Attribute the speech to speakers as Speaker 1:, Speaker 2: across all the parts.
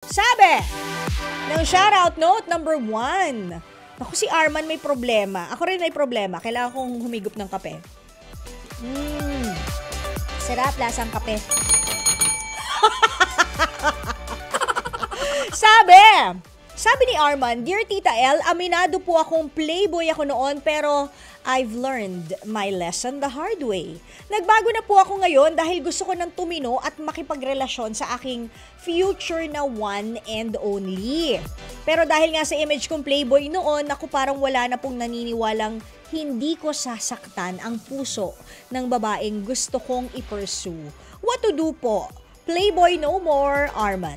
Speaker 1: Sabi ng shoutout note number 1. Ako si Arman may problema. Ako rin may problema. Kailangan kong humigop ng kape. Sarap, lasang kape. Sabi ni Arman, Dear Tita L, aminado po akong playboy ako noon pero I've learned my lesson the hard way. Nagbago na po ako ngayon dahil gusto ko ng tumino at makipagrelasyon sa aking future na one and only. Pero dahil nga sa image kong playboy noon, ako parang wala na pong naniniwalang hindi ko sasaktan ang puso ng babaeng gusto kong i-pursue. What to do po? Playboy no more, Arman.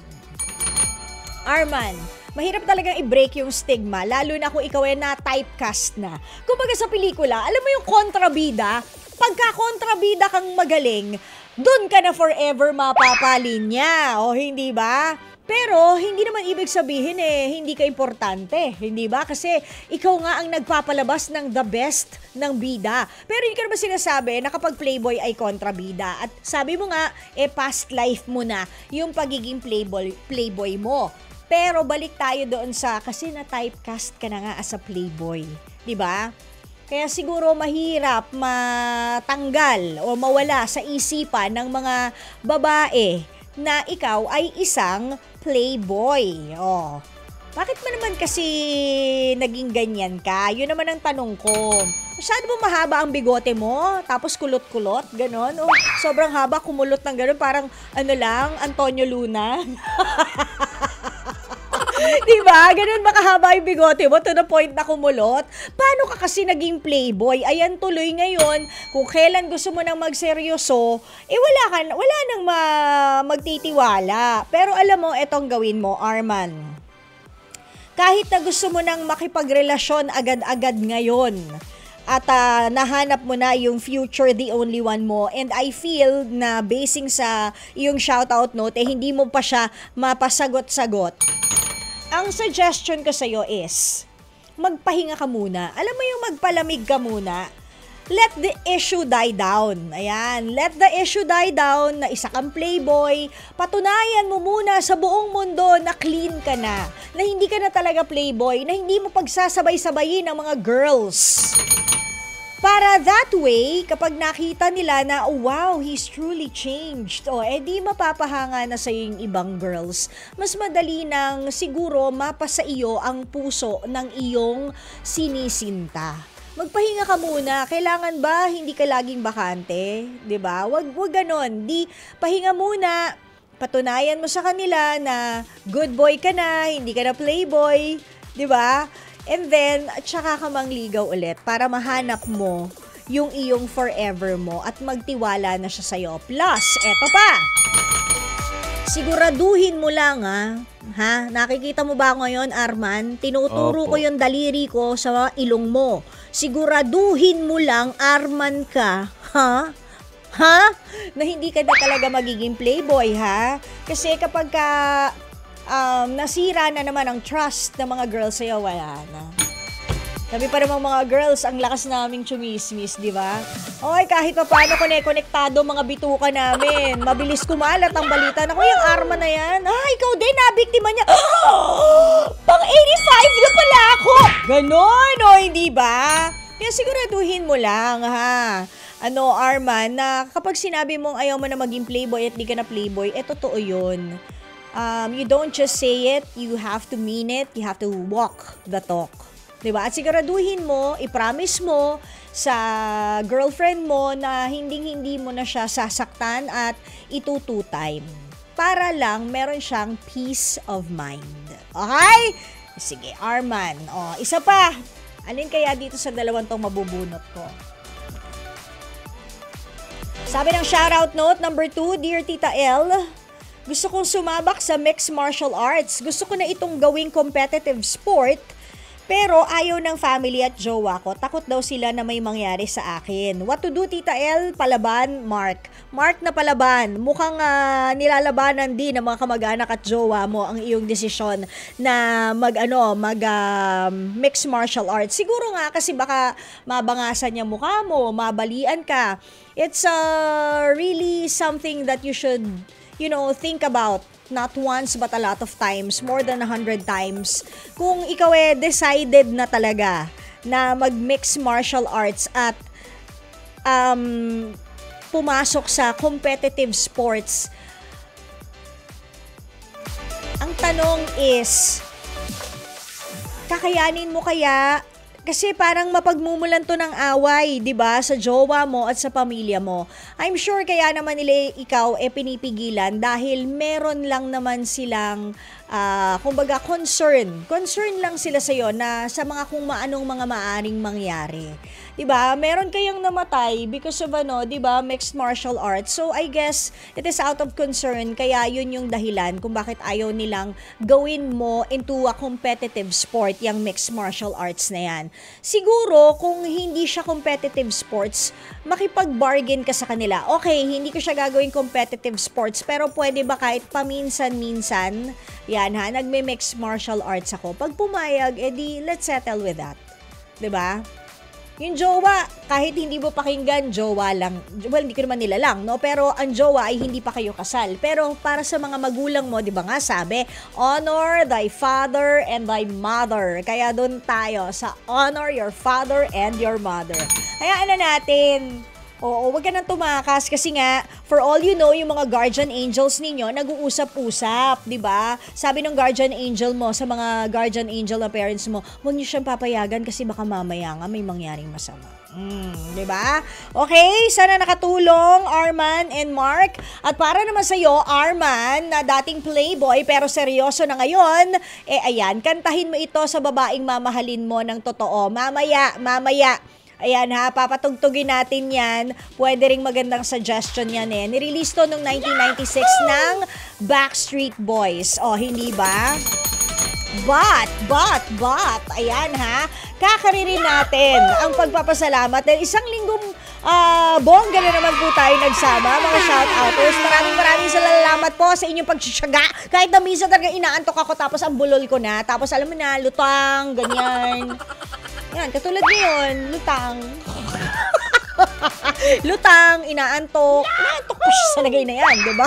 Speaker 1: Arman, mahirap talagang i-break yung stigma, lalo na kung ikaw ay na-typecast na. Kumbaga sa pelikula, alam mo yung kontrabida? Pagka kontrabida kang magaling, dun ka na forever mapapalinya, o hindi ba? Pero hindi naman ibig sabihin hindi ka importante, hindi ba? Kasi ikaw nga ang nagpapalabas ng the best ng bida. Pero hindi ka naman sinasabi na kapag playboy ay kontrabida. At sabi mo nga, past life mo na yung pagiging playboy mo. Pero balik tayo doon kasi na-typecast ka na nga as a playboy, di ba? Kaya siguro mahirap matanggal o mawala sa isipan ng mga babae na ikaw ay isang playboy. Bakit mo naman kasi naging ganyan ka? Yun naman ang tanong ko. Masyado mo mahaba ang bigote mo, tapos kulot-kulot, ganon. Sobrang haba, kumulot ng ganon, parang Antonio Luna. Diba? Ganun makahaba yung bigote mo to the point na kumulot. Paano ka kasi naging playboy? Ayan tuloy ngayon, kung kailan gusto mo nang magseryoso, wala nang magtitiwala. Pero alam mo, etong gawin mo, Arman. Kahit na gusto mo nang makipagrelasyon agad-agad ngayon, at nahanap mo na yung future the only one mo, and I feel na basing sa yung shoutout note, hindi mo pa siya mapasagot-sagot. Ang suggestion ko sa'yo is, magpahinga ka muna. Alam mo yung magpalamig ka muna. Let the issue die down. Ayan, let the issue die down na isa kang playboy. Patunayan mo muna sa buong mundo na clean ka na hindi ka na talaga playboy, na hindi mo pagsasabay-sabayin ng mga girls. Para that way, kapag nakita nila na, oh, wow, he's truly changed, di mapapahanga na sa yung ibang girls. Mas madali nang siguro mapasa iyo ang puso ng iyong sinisinta. Magpahinga ka muna. Kailangan ba hindi ka laging bakante? 'Di ba? Wag ganon. Pahinga muna. Patunayan mo sa kanila na good boy ka na, hindi ka na playboy. 'Di ba? And then, tsaka ka mangligaw ulit para mahanap mo yung iyong forever mo at magtiwala na siya sa'yo. Plus, eto pa, siguraduhin mo lang ha? Nakikita mo ba ngayon, Arman? Tinuturo ko yung daliri ko sa ilong mo. Siguraduhin mo lang, Arman ka, ha? Na hindi ka na talaga magiging playboy, ha? Kasi kapag nasira na naman ang trust ng mga girls sa'yo, wala na. Sabi pa naman mga girls, ang lakas naming chumismis, di ba? Oy, kahit pa paano konektado mga bituka namin. Mabilis kumalat ang balita. Naku, yung Arman na yan. Ikaw din, nabiktima niya. Pang 85 na pala ako. Ganon, hindi ba? Kaya siguraduhin mo lang, ha? Arman, na kapag sinabi mong ayaw mo na maging playboy at di ka na playboy, totoo yun. You don't just say it, you have to mean it, you have to walk the talk. Diba? At siguraduhin mo, i-promise mo sa girlfriend mo na hindi mo na siya sasaktan at itutu-time. Para lang meron siyang peace of mind. Okay? Sige, Arman. Isa pa. Alin kaya dito sa dalawang tong mabubunot ko? Sabi ng shoutout note number 2, Dear Tita L, gusto kong sumabak sa mixed martial arts. Gusto ko na itong gawing competitive sport, pero ayaw ng family at jowa ko. Takot daw sila na may mangyari sa akin. What to do, Tita L? Palaban, Mark. Mark na palaban. Mukhang nilalabanan din ng mga kamag-anak at jowa mo ang iyong desisyon na mixed martial arts. Siguro nga kasi baka mabangasan niya mukha mo, mabalian ka. It's really something that you should think about not once but a lot of times, more than 100 times, kung ikaw decided na talaga na mag-mix martial arts at pumasok sa competitive sports. Ang tanong is, kakayanin mo kaya? Kasi parang mapagmumulan to ng away, 'di ba, sa jowa mo at sa pamilya mo. I'm sure kaya naman nila ikaw pinipigilan dahil meron lang naman silang kumbaga concern lang sila sa iyo na sa mga kung anong mga maaring mangyari. 'Di ba? Meron kayong namatay because of 'di ba, mixed martial arts. So I guess it is out of concern, kaya yun yung dahilan kung bakit ayaw nilang gawin mo into a competitive sport yung mixed martial arts na yan. Siguro kung hindi siya competitive sports, makipag-bargain ka sa kanila. Okay, hindi ko siya gagawin competitive sports, pero pwede ba kahit paminsan-minsan, yan ha, nagme-mix martial arts ako. Pag pumayag, edi let's settle with that. 'Di ba? Yung jowa, kahit hindi mo pakinggan, jowa lang. Well, hindi ko naman nilalang, no? Pero ang jowa ay hindi pa kayo kasal. Pero para sa mga magulang mo, di ba nga sabi, honor thy father and thy mother. Kaya doon tayo sa honor your father and your mother. Hayaan na natin. Oo, wag ka nang tumakas kasi nga, for all you know, yung mga guardian angels ninyo, nag-uusap-usap, di ba? Sabi ng guardian angel mo sa mga guardian angel na parents mo, huwag niyo siyang papayagan kasi baka mamaya nga may mangyaring masama. Di ba? Okay, sana nakatulong Arman and Mark. At para naman sa iyo, Arman, na dating playboy pero seryoso na ngayon, ayan, kantahin mo ito sa babaeng mamahalin mo ng totoo. Mamaya. Ayan ha, papatugtugin natin yan. Pwede ring magandang suggestion yan Nirelease to noong 1996 ng Backstreet Boys. O, hindi ba? But, ayan ha, kakaririn natin ang pagpapasalamat dahil isang linggong bongga na naman po tayo nagsama, mga shout-outers. Maraming salamat po sa inyong pagtsatsaga. Kahit na minsan talaga inaantok ako tapos ang bulol ko na. Tapos alam mo na, lutang, ganyan. Yan, katulad ngayon, lutang. Lutang, inaantok. Inaantok po siya sa lagay na yan, di ba?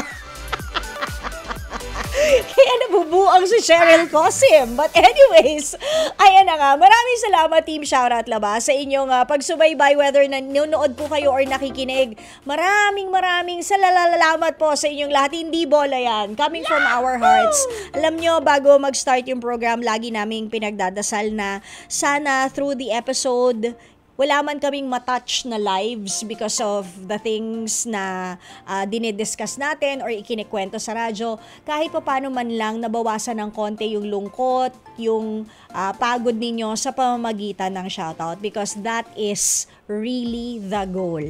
Speaker 1: Kaya nabubuang si Cheryl Cosim. But anyways, ayan na nga. Maraming salamat, Team Shoutout Laba, sa inyong pagsubaybay, whether nanonood po kayo or nakikinig. Maraming salamat po sa inyong lahat. Hindi bola yan. Coming from our hearts. Alam nyo, bago mag-start yung program, lagi naming pinagdadasal na sana through the episode, wala man kaming matouch na lives because of the things na dinidiscuss natin or ikinikwento sa radyo. Kahit pa paano man lang nabawasan ng konti yung lungkot, yung pagod ninyo sa pamamagitan ng shoutout because that is really the goal.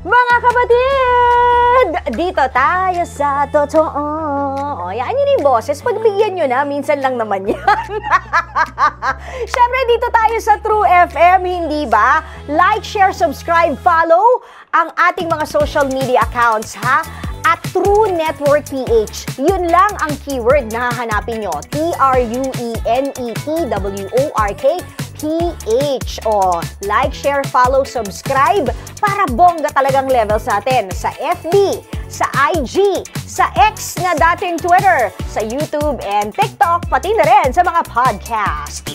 Speaker 1: Mga kapatid! Dito tayo sa totoo. O, yan yun yung boses. Pagbigyan nyo na, minsan lang naman yan. Siyempre, dito tayo sa True FM, hindi ba? Like, share, subscribe, follow ang ating mga social media accounts, ha? At True Network PH. Yun lang ang keyword na hahanapin nyo. TrueNetwork PH. O, like, share, follow, subscribe para bongga talagang levels natin sa FB, sa IG, sa X na dating Twitter, sa YouTube and TikTok, pati na rin sa mga podcast.